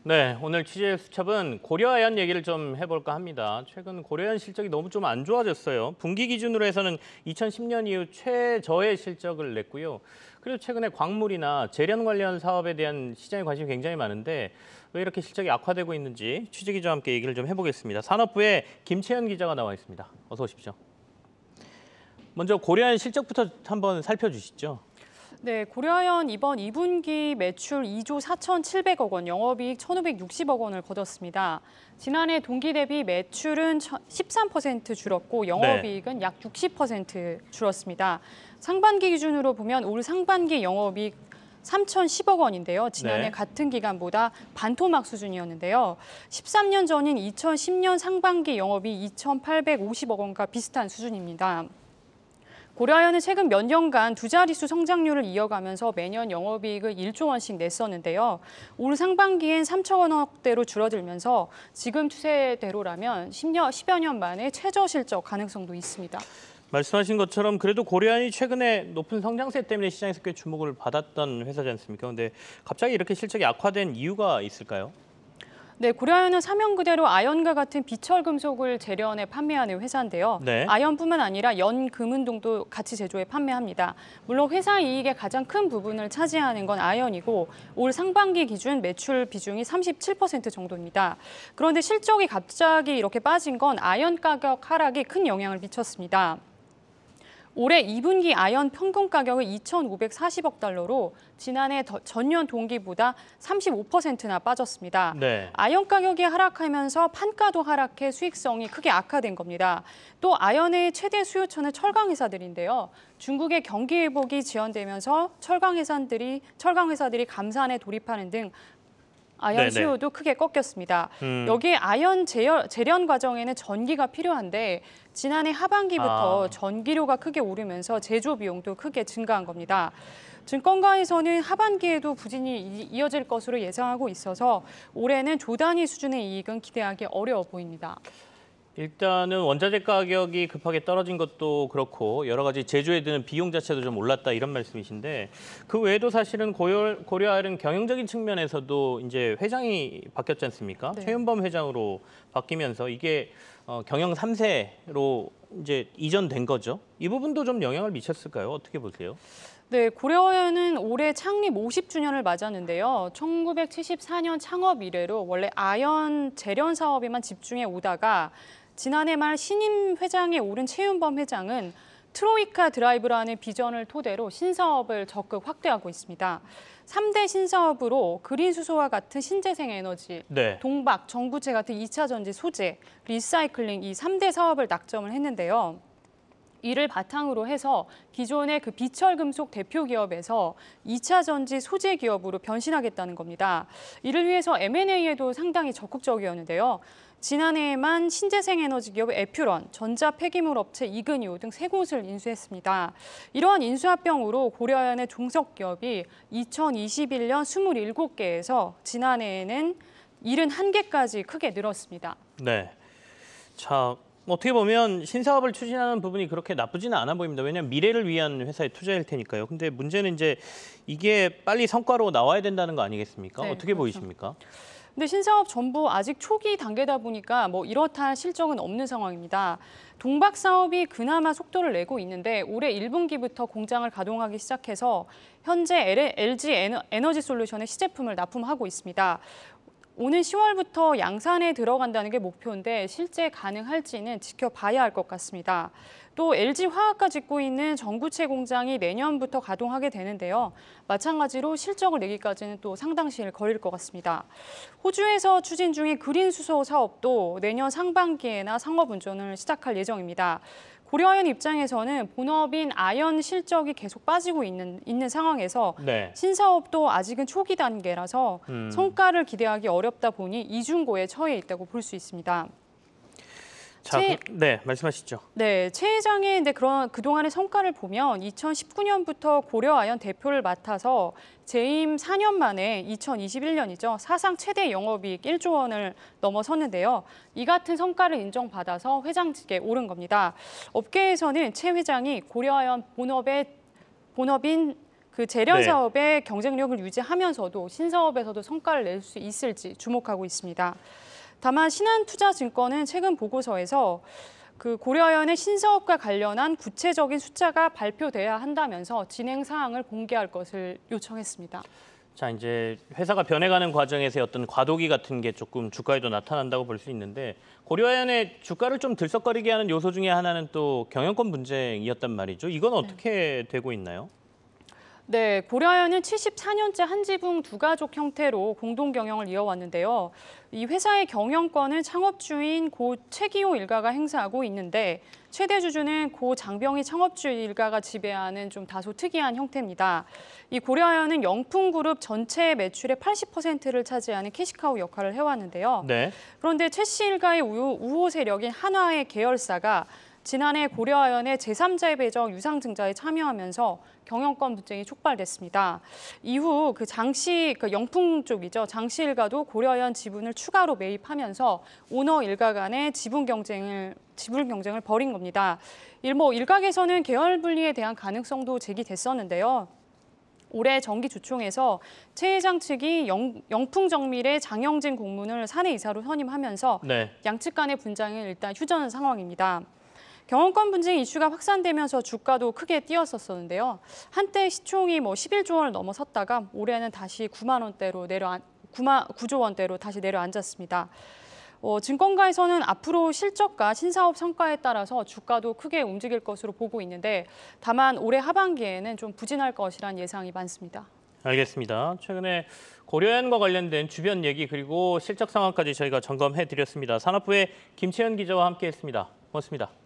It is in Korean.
네, 오늘 취재 수첩은 고려아연 얘기를 좀 해볼까 합니다. 최근 고려아연 실적이 너무 좀 안 좋아졌어요. 분기 기준으로 해서는 2010년 이후 최저의 실적을 냈고요. 그리고 최근에 광물이나 재련 관련 사업에 대한 시장의 관심이 굉장히 많은데 왜 이렇게 실적이 악화되고 있는지 취재 기자와 함께 얘기를 좀 해보겠습니다. 산업부의 김채연 기자가 나와 있습니다. 어서 오십시오. 먼저 고려아연 실적부터 한번 살펴주시죠. 네, 고려아연 이번 2분기 매출 2조 4,700억 원, 영업이익 1,560억 원을 거뒀습니다. 지난해 동기 대비 매출은 13% 줄었고 영업이익은 약 60% 줄었습니다. 상반기 기준으로 보면 올 상반기 영업이익 3,010억 원인데요. 지난해 같은 기간보다 반토막 수준이었는데요. 13년 전인 2010년 상반기 영업이익 2,850억 원과 비슷한 수준입니다. 고려아연은 최근 몇 년간 두 자릿수 성장률을 이어가면서 매년 영업이익을 1조 원씩 냈었는데요. 올 상반기엔 3천억대로 줄어들면서 지금 추세대로라면 10여 년 만에 최저 실적 가능성도 있습니다. 말씀하신 것처럼 그래도 고려아연이 최근에 높은 성장세 때문에 시장에서 꽤 주목을 받았던 회사지 않습니까? 그런데 갑자기 이렇게 실적이 악화된 이유가 있을까요? 네, 고려아연은 사명 그대로 아연과 같은 비철 금속을 재련해 판매하는 회사인데요. 아연뿐만 아니라 연, 금은동도 같이 제조해 판매합니다. 물론 회사 이익의 가장 큰 부분을 차지하는 건 아연이고 올 상반기 기준 매출 비중이 37% 정도입니다. 그런데 실적이 갑자기 이렇게 빠진 건 아연 가격 하락이 큰 영향을 미쳤습니다. 올해 2분기 아연 평균 가격은 2,540억 달러로 지난해 전년 동기보다 35%나 빠졌습니다. 아연 가격이 하락하면서 판가도 하락해 수익성이 크게 악화된 겁니다. 또 아연의 최대 수요처는 철강 회사들인데요. 중국의 경기 회복이 지연되면서 철강 회사들이 감산에 돌입하는 등 아연 수요도 크게 꺾였습니다. 여기에 아연 재련 과정에는 전기가 필요한데 지난해 하반기부터 전기료가 크게 오르면서 제조 비용도 크게 증가한 겁니다. 증권가에서는 하반기에도 부진이 이어질 것으로 예상하고 있어서 올해는 조 단위 수준의 이익은 기대하기 어려워 보입니다. 일단은 원자재 가격이 급하게 떨어진 것도 그렇고 여러 가지 제조에 드는 비용 자체도 좀 올랐다 이런 말씀이신데 그 외에도 사실은 고려아연은 경영적인 측면에서도 이제 회장이 바뀌었지 않습니까? 최윤범 회장으로 바뀌면서 이게 경영 3세로 이제 이전된 거죠. 이 부분도 좀 영향을 미쳤을까요? 어떻게 보세요? 네, 고려아연은 올해 창립 50주년을 맞았는데요. 1974년 창업 이래로 원래 아연 재련 사업에만 집중해 오다가 지난해 말 신임 회장에 오른 최윤범 회장은 트로이카 드라이브라는 비전을 토대로 신사업을 적극 확대하고 있습니다. 3대 신사업으로 그린 수소와 같은 신재생 에너지, 동박, 전구체 같은 2차 전지 소재, 리사이클링 이 3대 사업을 낙점을 했는데요. 이를 바탕으로 해서 기존의 그 비철 금속 대표 기업에서 2차 전지 소재 기업으로 변신하겠다는 겁니다. 이를 위해서 M&A에도 상당히 적극적이었는데요. 지난해에만 신재생 에너지 기업 에퓨런, 전자 폐기물 업체 이그니오 등 3곳을 인수했습니다. 이러한 인수합병으로 고려아연의 종속 기업이 2021년 27개에서 지난해에는 71개까지 크게 늘었습니다. 네. 자, 어떻게 보면 신사업을 추진하는 부분이 그렇게 나쁘지는 않아 보입니다. 왜냐하면 미래를 위한 회사에 투자일 테니까요. 근데 문제는 이제 이게 빨리 성과로 나와야 된다는 거 아니겠습니까? 어떻게 보이십니까? 근데 신사업 전부 아직 초기 단계다 보니까 뭐 이렇다 할 실적은 없는 상황입니다. 동박 사업이 그나마 속도를 내고 있는데 올해 1분기부터 공장을 가동하기 시작해서 현재 LG 에너지 솔루션에 시제품을 납품하고 있습니다. 오는 10월부터 양산에 들어간다는 게 목표인데 실제 가능할지는 지켜봐야 할 것 같습니다. 또 LG화학가 짓고 있는 전구체 공장이 내년부터 가동하게 되는데요. 마찬가지로 실적을 내기까지는 또 상당 시일 걸릴 것 같습니다. 호주에서 추진 중인 그린 수소 사업도 내년 상반기에나 상업 운전을 시작할 예정입니다. 고려아연 입장에서는 본업인 아연 실적이 계속 빠지고 있는 상황에서 신사업도 아직은 초기 단계라서 성과를 기대하기 어렵다 보니 이중고에 처해 있다고 볼 수 있습니다. 자, 말씀하시죠. 네, 최 회장의 그동안의 성과를 보면 2019년부터 고려아연 대표를 맡아서 재임 4년 만에 2021년이죠. 사상 최대 영업이익 1조 원을 넘어섰는데요. 이 같은 성과를 인정받아서 회장직에 오른 겁니다. 업계에서는 최 회장이 고려아연 본업인 그 재련 네. 사업의 경쟁력을 유지하면서도 신사업에서도 성과를 낼 수 있을지 주목하고 있습니다. 다만 신한투자증권은 최근 보고서에서 그 고려아연의 신사업과 관련한 구체적인 숫자가 발표돼야 한다면서 진행 사항을 공개할 것을 요청했습니다. 자, 이제 회사가 변해가는 과정에서의 어떤 과도기 같은 게 조금 주가에도 나타난다고 볼 수 있는데 고려아연의 주가를 좀 들썩거리게 하는 요소 중에 하나는 또 경영권 분쟁이었단 말이죠. 이건 어떻게 되고 있나요? 네, 고려아연은 74년째 한 지붕 두 가족 형태로 공동 경영을 이어왔는데요. 이 회사의 경영권은 창업주인 고 최기호 일가가 행사하고 있는데 최대 주주는 고 장병희 창업주 일가가 지배하는 좀 다소 특이한 형태입니다. 이 고려아연은 영풍그룹 전체 매출의 80%를 차지하는 캐시카우 역할을 해왔는데요. 네. 그런데 최 씨 일가의 우호 세력인 한화의 계열사가 지난해 고려아연의 제3자의 배정 유상증자에 참여하면서 경영권 분쟁이 촉발됐습니다. 이후 그 장씨, 그 영풍 쪽이죠. 장씨 일가도 고려아연 지분을 추가로 매입하면서 오너 일가 간의 지분 경쟁을 벌인 겁니다. 일각에서는 계열 분리에 대한 가능성도 제기됐었는데요. 올해 정기주총에서 최 회장 측이 영풍정밀의 장영진 공문을 사내이사로 선임하면서 양측 간의 분쟁을 일단 휴전한 상황입니다. 경영권 분쟁 이슈가 확산되면서 주가도 크게 뛰었었는데요. 한때 시총이 11조 원을 넘어섰다가 올해는 다시 9조 원대로 다시 내려앉았습니다. 증권가에서는 앞으로 실적과 신사업 성과에 따라서 주가도 크게 움직일 것으로 보고 있는데 다만 올해 하반기에는 좀 부진할 것이란 예상이 많습니다. 알겠습니다. 최근에 고려아연과 관련된 주변 얘기 그리고 실적 상황까지 저희가 점검해드렸습니다. 산업부의 김채연 기자와 함께했습니다. 고맙습니다.